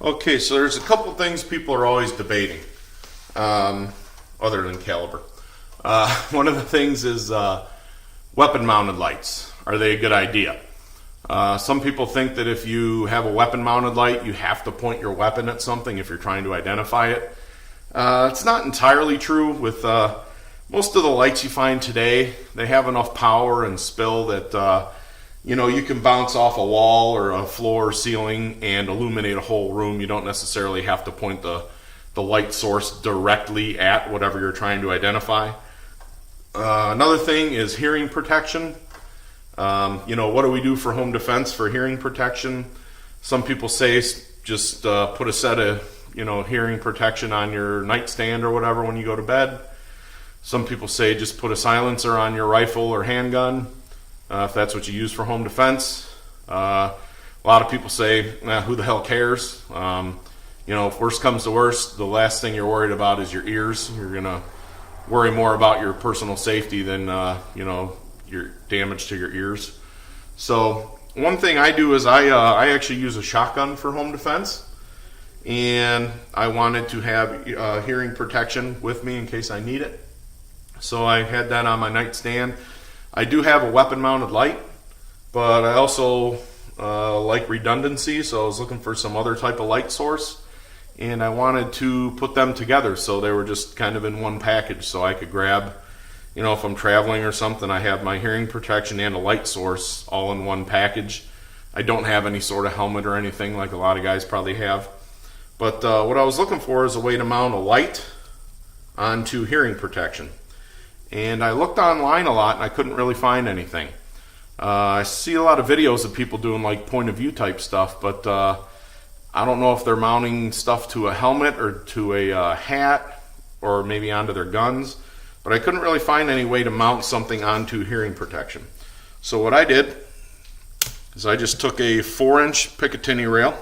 Okay, so there's a couple things people are always debating, other than caliber. One of the things is weapon-mounted lights. Are they a good idea? Some people think that if you have a weapon-mounted light, you have to point your weapon at something if you're trying to identify it. It's not entirely true. With most of the lights you find today, they have enough power and spill that you can bounce off a wall or a floor or ceiling and illuminate a whole room. You don't necessarily have to point the light source directly at whatever you're trying to identify. Another thing is hearing protection. What do we do for home defense for hearing protection? Some people say just put a set of hearing protection on your nightstand or whatever when you go to bed. Some people say just put a silencer on your rifle or handgun. If that's what you use for home defense. A lot of people say, who the hell cares? If worst comes to worst, the last thing you're worried about is your ears. You're going to worry more about your personal safety than, your damage to your ears. So one thing I do is I actually use a shotgun for home defense. And I wanted to have hearing protection with me in case I need it. So I had that on my nightstand. I do have a weapon-mounted light, but I also like redundancy, so I was looking for some other type of light source, and I wanted to put them together so they were just kind of in one package, so I could grab, if I'm traveling or something, I have my hearing protection and a light source all in one package. I don't have any sort of helmet or anything like a lot of guys probably have, but what I was looking for is a way to mount a light onto hearing protection. And I looked online a lot and I couldn't really find anything. I see a lot of videos of people doing like point of view type stuff, but I don't know if they're mounting stuff to a helmet or to a hat or maybe onto their guns, but I couldn't really find any way to mount something onto hearing protection. So what I did is I just took a 4-inch Picatinny rail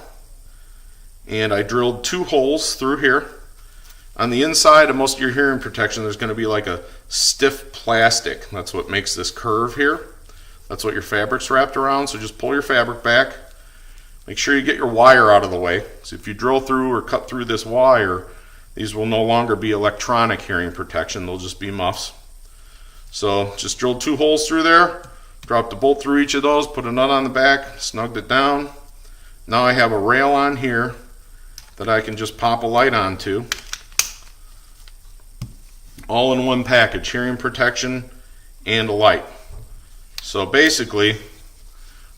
and I drilled 2 holes through here. On the inside of most of your hearing protection, there's going to be like a stiff plastic. That's what makes this curve here. That's what your fabric's wrapped around. So just pull your fabric back. Make sure you get your wire out of the way. So if you drill through or cut through this wire, these will no longer be electronic hearing protection. They'll just be muffs. So just drilled 2 holes through there. Dropped a bolt through each of those. Put a nut on the back. Snugged it down. Now I have a rail on here that I can just pop a light onto. All in one package, hearing protection and a light. So basically,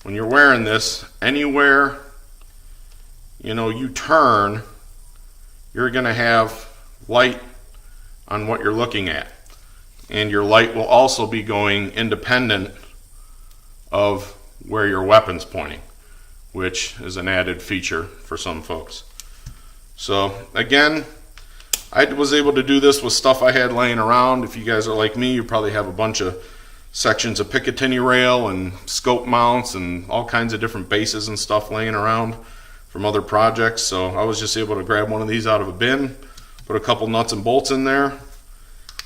when you're wearing this, anywhere you turn, you're going to have light on what you're looking at. And your light will also be going independent of where your weapon's pointing, which is an added feature for some folks. So again, I was able to do this with stuff I had laying around. If you guys are like me, you probably have a bunch of sections of Picatinny rail and scope mounts and all kinds of different bases and stuff laying around from other projects. So I was just able to grab one of these out of a bin, put a couple nuts and bolts in there,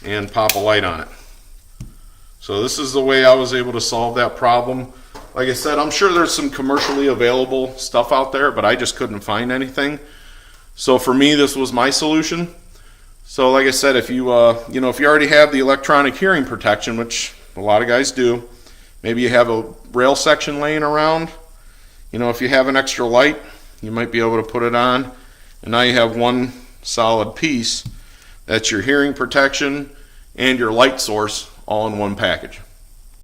and pop a light on it. So this is the way I was able to solve that problem. Like I said, I'm sure there's some commercially available stuff out there, but I just couldn't find anything. So for me, this was my solution. So like I said, if you if you already have the electronic hearing protection, which a lot of guys do, maybe you have a rail section laying around, if you have an extra light, you might be able to put it on, and now you have one solid piece. That's your hearing protection and your light source all in one package.